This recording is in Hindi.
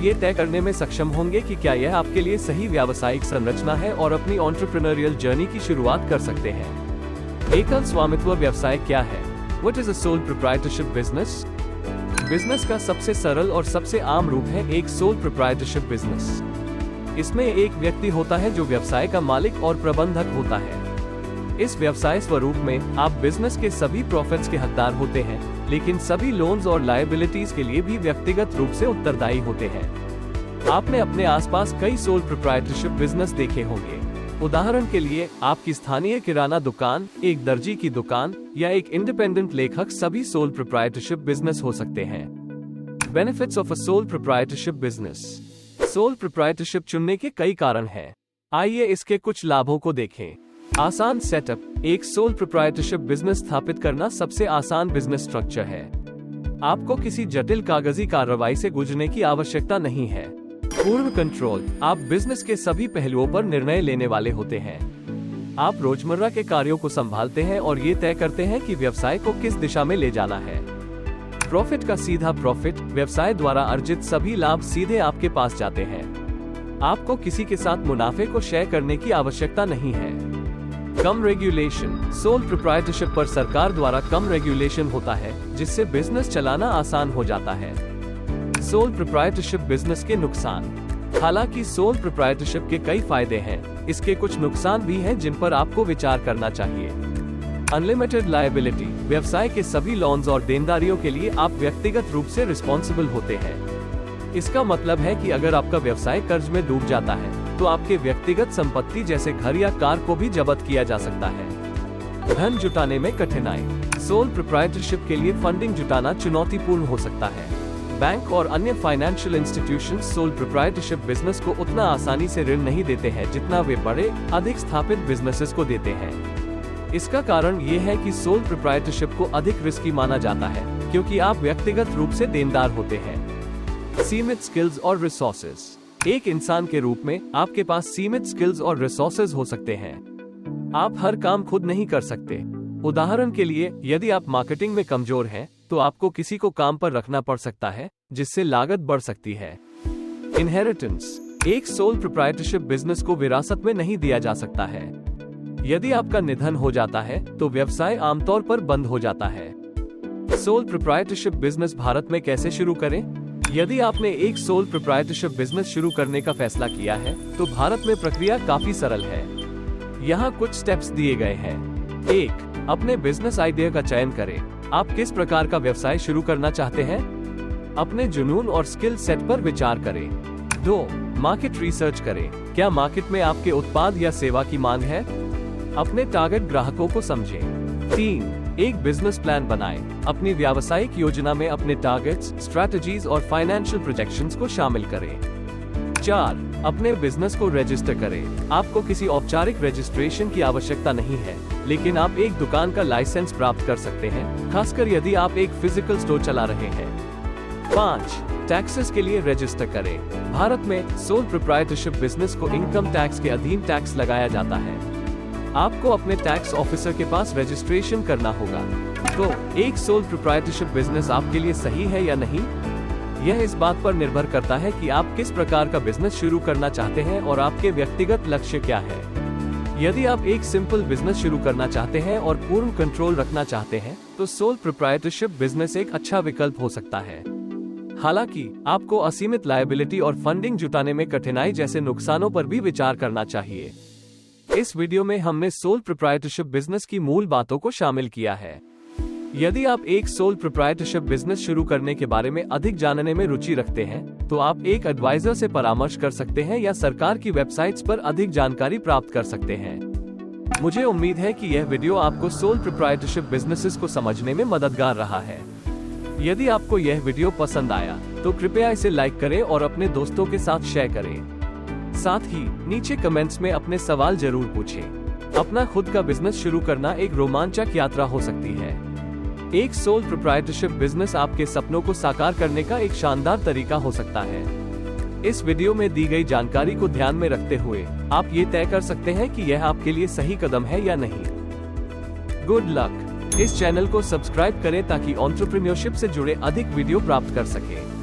ये तय करने में सक्षम होंगे कि क्या यह आपके लिए सही व्यावसायिक संरचना है और अपनी एंटरप्रेन्योरियल जर्नी की शुरुआत कर सकते हैं। एकल स्वामित्व व्यवसाय क्या है? What is a sole proprietorship business? Business का सबसे सरल और सबसे आम रूप है एक सोल प्रोप्राइटरशिप बिजनेस। इसमें एक व्यक्ति होता है जो व्यवसाय का मालिक और प्रबंधक होता है। इस व्यवसाय स्वरूप में आप बिजनेस के सभी प्रॉफिट्स के हकदार होते हैं, लेकिन सभी लोन्स और लायबिलिटीज के लिए भी व्यक्तिगत रूप से उत्तरदायी होते हैं। आपने अपने आसपास कई सोल प्रोप्राइटरशिप बिजनेस देखे होंगे। उदाहरण के लिए आपकी स्थानीय किराना दुकान, एक दर्जी की दुकान या एक इंडिपेंडेंट लेखक सभी सोल प्रोप्राइटरशिप बिजनेस हो सकते हैं। Benefits of a sole proprietorship business. Sole proprietorship चुनने के कई कारण हैं। आइए इसके कुछ लाभों को देखें। आसान सेटअप। एक सोल प्रोप्राइटरशिप बिजनेस स्थापित करना सबसे आसान बिजनेस स्ट्रक्चर है। आपको किसी जटिल कागजी कार्रवाई से गुजरने की आवश्यकता नहीं है। पूर्ण कंट्रोल। आप बिजनेस के सभी पहलुओं पर निर्णय लेने वाले होते हैं। आप रोजमर्रा के कार्यों को संभालते हैं और ये तय करते हैं कि व्यवसाय को किस दिशा में ले जाना है। प्रॉफिट का सीधा प्रॉफिट। व्यवसाय द्वारा अर्जित सभी लाभ सीधे आपके पास जाते हैं। आपको किसी के साथ मुनाफे को शेयर करने की आवश्यकता नहीं है। कम रेगुलेशन। सोल प्रोप्राइटरशिप पर सरकार द्वारा कम रेगुलेशन होता है, जिससे बिजनेस चलाना आसान हो जाता है। सोल प्रोप्राइटरशिप बिजनेस के नुकसान। हालांकि सोल प्रोप्राइटरशिप के कई फायदे हैं, इसके कुछ नुकसान भी हैं जिन पर आपको विचार करना चाहिए। Unlimited liability. व्यवसाय के सभी लोन्स और देनदारियों के लिए आप व्यक्तिगत रूप से रिस्पॉन्सिबल होते हैं। इसका मतलब है कि अगर आपका व्यवसाय कर्ज में डूब जाता है, तो आपके व्यक्तिगत संपत्ति जैसे घर या कार को भी जब्त किया जा सकता है। धन जुटाने में कठिनाई। सोल प्रोप्राइटरशिप के लिए फंडिंग जुटाना चुनौतीपूर्ण हो सकता है। बैंक और अन्य financial institutions sole proprietorship business को उतना आसानी से ऋण नहीं देते हैं जितना वे बड़े, अधिक स्थापित बिजनेसेस को देते हैं। इसका कारण ये है कि सोल प्रोप्राइटरशिप को अधिक रिस्की माना जाता है, क्योंकि आप व्यक्तिगत रूप से देनदार होते हैं। सीमित स्किल्स और रिसोर्सेज। एक इंसान के रूप में आपके पास सीमित स्किल्स और रिसोर्सेज हो सकते हैं। आप हर काम खुद नहीं कर सकते। उदाहरण के लिए, यदि आप मार्केटिंग में कमजोर हैं, तो आपको किसी को काम पर रखना पड़ सकता है, जिससे लागत बढ़ सकती है। इनहेरिटेंस। एक सोल प्रोप्राइटरशिप बिजनेस को विरासत में नहीं दिया जा सकता है। यदि आपका निधन हो जाता है, तो व्यवसाय आमतौर पर बंद हो जाता है। सोल प्रोप्राइटरशिप बिजनेस भारत में कैसे शुरू करें? यदि आपने एक सोल प्रोप्राइटरशिप बिजनेस शुरू करने का फैसला किया है, तो भारत में प्रक्रिया काफी सरल है। यहाँ कुछ स्टेप्स दिए गए हैं। 1. अपने बिजनेस आइडिया का चयन करें। आप किस प्रकार का व्यवसाय शुरू करना चाहते हैं? अपने जुनून और स्किल सेट पर विचार करें। 2. मार्केट रिसर्च करें। क्या मार्केट में आपके उत्पाद या सेवा की मांग है? अपने टारगेट ग्राहकों को समझें। 3. एक बिजनेस प्लान बनाएं। अपनी व्यावसायिक योजना में अपने टारगेट्स, स्ट्रैटेजीज और फाइनेंशियल प्रोजेक्शंस को शामिल करें। 4. अपने बिजनेस को रजिस्टर करें। आपको किसी औपचारिक रजिस्ट्रेशन की आवश्यकता नहीं है, लेकिन आप एक दुकान का लाइसेंस प्राप्त कर सकते हैं, खासकर यदि आप एक फिजिकल स्टोर चला रहे हैं। 5. टैक्सेस के लिए रजिस्टर करें। भारत में सोल प्रोप्राइटरशिप बिजनेस को इनकम टैक्स के अधीन टैक्स लगाया जाता है। आपको अपने टैक्स ऑफिसर के पास रजिस्ट्रेशन करना होगा। तो एक सोल प्रोप्राइटरशिप बिजनेस आपके लिए सही है या नहीं? यह इस बात पर निर्भर करता है कि आप किस प्रकार का बिजनेस शुरू करना चाहते हैं और आपके व्यक्तिगत लक्ष्य क्या है। यदि आप एक सिंपल बिजनेस शुरू करना चाहते हैं और पूर्ण कंट्रोल रखना चाहते हैं, तो सोल प्रोप्राइटरशिप बिजनेस एक अच्छा विकल्प हो सकता है। हालांकि आपको असीमित लायबिलिटी और फंडिंग जुटाने में कठिनाई जैसे नुकसानों पर भी विचार करना चाहिए। इस वीडियो में हमने सोल प्रोप्राइटरशिप बिजनेस की मूल बातों को शामिल किया है। यदि आप एक सोल प्रोप्राइटरशिप बिजनेस शुरू करने के बारे में अधिक जानने में रुचि रखते हैं, तो आप एक एडवाइजर से परामर्श कर सकते हैं या सरकार की वेबसाइट्स पर अधिक जानकारी प्राप्त कर सकते हैं। मुझे उम्मीद है कि यह वीडियो आपको सोल प्रोप्राइटरशिप बिजनेसेस को समझने में मददगार रहा है। यदि आपको यह वीडियो पसंद आया, तो कृपया इसे लाइक करें और अपने दोस्तों के साथ शेयर करें। साथ ही नीचे कमेंट्स में अपने सवाल जरूर पूछें। अपना खुद का बिजनेस शुरू करना एक रोमांचक यात्रा हो सकती है। एक सोल प्रोप्राइटरशिप बिजनेस आपके सपनों को साकार करने का एक शानदार तरीका हो सकता है। इस वीडियो में दी गई जानकारी को ध्यान में रखते हुए आप ये तय कर सकते हैं कि यह आपके लिए सही कदम है या नहीं। Good luck. इस चैनल को सब्सक्राइब करें ताकि एंटरप्रेन्योरशिप से जुड़े अधिक वीडियो प्राप्त कर सकें।